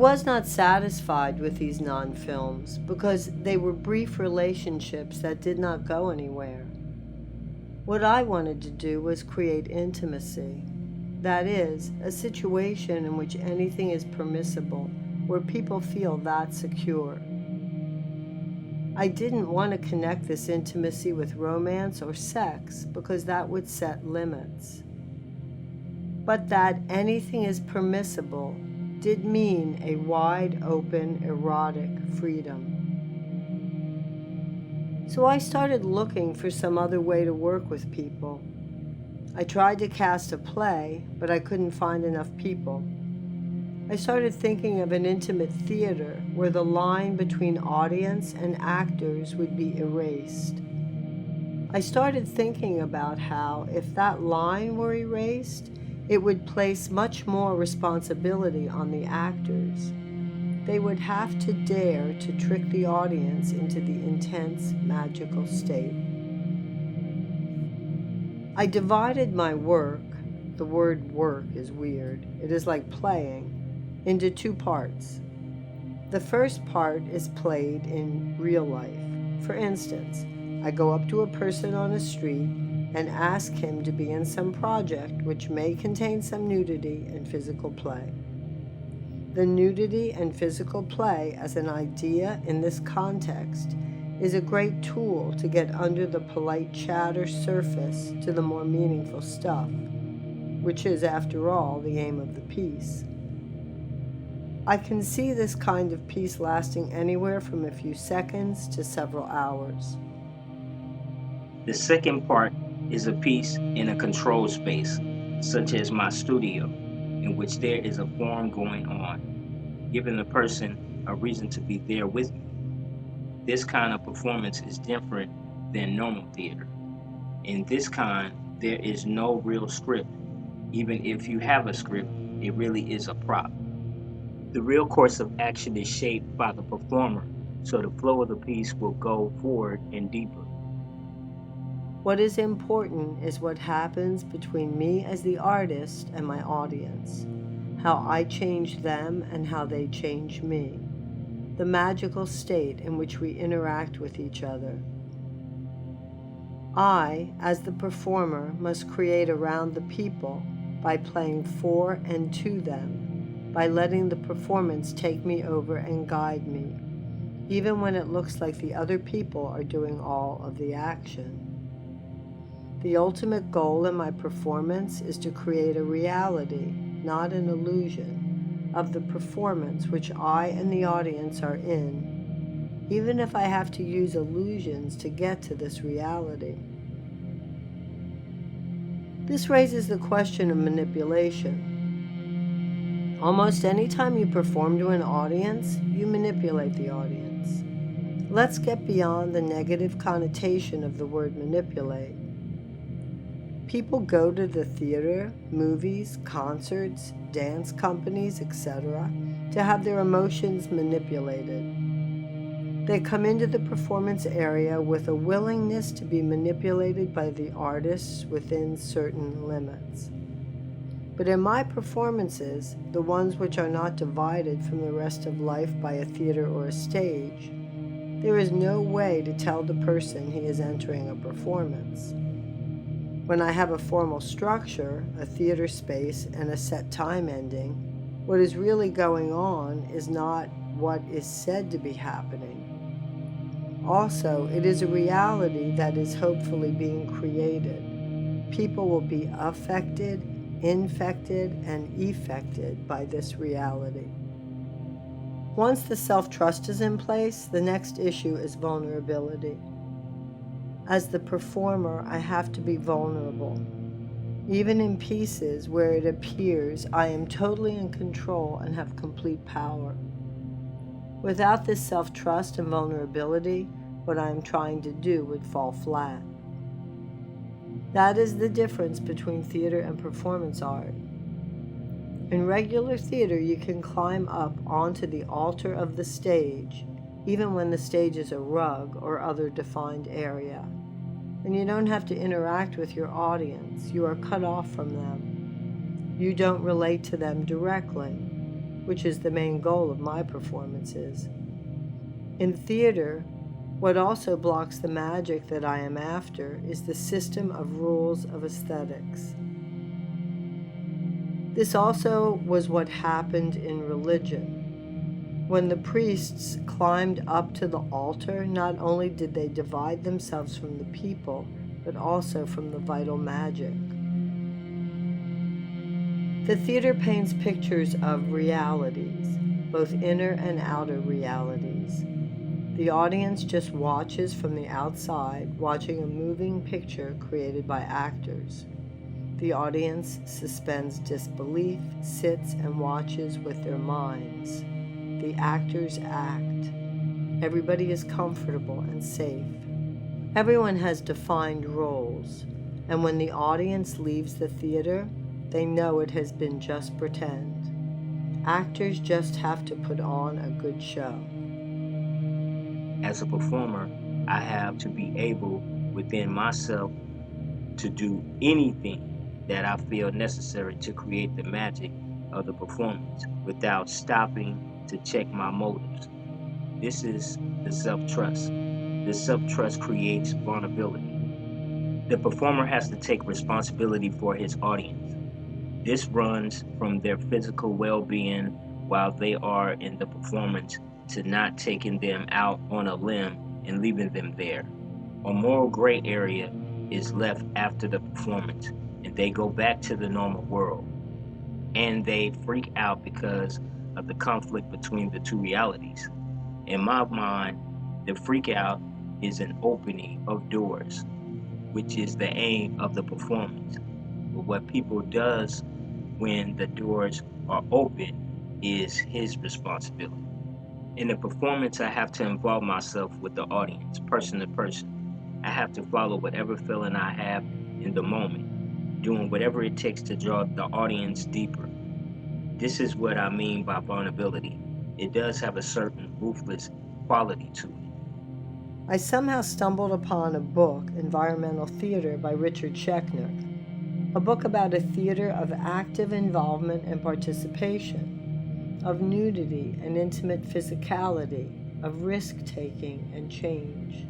was not satisfied with these non-films because they were brief relationships that did not go anywhere. What I wanted to do was create intimacy. That is, a situation in which anything is permissible, where people feel that secure. I didn't want to connect this intimacy with romance or sex because that would set limits. But that anything is permissible did mean a wide open, erotic freedom. So I started looking for some other way to work with people. I tried to cast a play, but I couldn't find enough people. I started thinking of an intimate theater where the line between audience and actors would be erased. I started thinking about how, if that line were erased, it would place much more responsibility on the actors. They would have to dare to trick the audience into the intense, magical state. I divided my work, the word work is weird, it is like playing, into two parts. The first part is played in real life. For instance, I go up to a person on a street and ask him to be in some project which may contain some nudity and physical play. The nudity and physical play as an idea in this context is a great tool to get under the polite chatter surface to the more meaningful stuff, which is, after all, the aim of the piece. I can see this kind of piece lasting anywhere from a few seconds to several hours. The second part is a piece in a controlled space, such as my studio, in which there is a form going on, giving the person a reason to be there with me. This kind of performance is different than normal theater. In this kind, there is no real script. Even if you have a script, it really is a prop. The real course of action is shaped by the performer, so the flow of the piece will go forward and deeper. What is important is what happens between me as the artist and my audience, how I change them and how they change me, the magical state in which we interact with each other. I, as the performer, must create around the people by playing for and to them, by letting the performance take me over and guide me, even when it looks like the other people are doing all of the action. The ultimate goal in my performance is to create a reality, not an illusion, of the performance which I and the audience are in, even if I have to use illusions to get to this reality. This raises the question of manipulation. Almost any time you perform to an audience, you manipulate the audience. Let's get beyond the negative connotation of the word manipulate. People go to the theater, movies, concerts, dance companies, etc., to have their emotions manipulated. They come into the performance area with a willingness to be manipulated by the artists within certain limits. But in my performances, the ones which are not divided from the rest of life by a theater or a stage, there is no way to tell the person he is entering a performance. When I have a formal structure, a theater space, and a set time ending, what is really going on is not what is said to be happening. Also, it is a reality that is hopefully being created. People will be affected, infected, and effected by this reality. Once the self-trust is in place, the next issue is vulnerability. As the performer, I have to be vulnerable. Even in pieces where it appears I am totally in control and have complete power. Without this self-trust and vulnerability, what I am trying to do would fall flat. That is the difference between theater and performance art. In regular theater, you can climb up onto the altar of the stage, even when the stage is a rug or other defined area. And you don't have to interact with your audience. You are cut off from them. You don't relate to them directly, which is the main goal of my performances. In theater, what also blocks the magic that I am after is the system of rules of aesthetics. This also was what happened in religion. When the priests climbed up to the altar, not only did they divide themselves from the people, but also from the vital magic. The theater paints pictures of realities, both inner and outer realities. The audience just watches from the outside, watching a moving picture created by actors. The audience suspends disbelief, sits and watches with their minds. The actors act. Everybody is comfortable and safe. Everyone has defined roles, and when the audience leaves the theater, they know it has been just pretend. Actors just have to put on a good show. As a performer, I have to be able within myself to do anything that I feel necessary to create the magic of the performance without stopping to check my motives. This is the self-trust. The self-trust creates vulnerability. The performer has to take responsibility for his audience. This runs from their physical well-being while they are in the performance to not taking them out on a limb and leaving them there. A moral gray area is left after the performance, and they go back to the normal world. And they freak out because of the conflict between the two realities. In my mind, the freak out is an opening of doors, which is the aim of the performance. But what people does when the doors are open is his responsibility. In the performance, I have to involve myself with the audience, person to person. I have to follow whatever feeling I have in the moment, doing whatever it takes to draw the audience deeper. This is what I mean by vulnerability. It does have a certain ruthless quality to it. I somehow stumbled upon a book, Environmental Theater by Richard Schechner, a book about a theater of active involvement and participation, of nudity and intimate physicality, of risk-taking and change.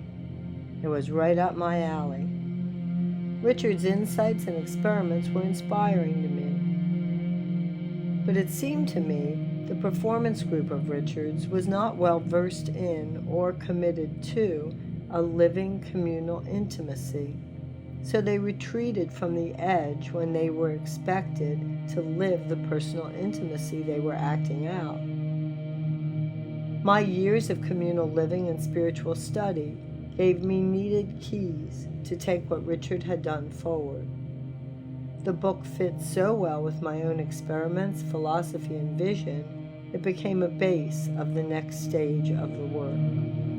It was right up my alley. Richard's insights and experiments were inspiring to me. But it seemed to me the performance group of Richard's was not well versed in or committed to a living communal intimacy, so they retreated from the edge when they were expected to live the personal intimacy they were acting out. My years of communal living and spiritual study gave me needed keys to take what Richard had done forward. The book fit so well with my own experiments, philosophy, and vision, it became a base of the next stage of the work.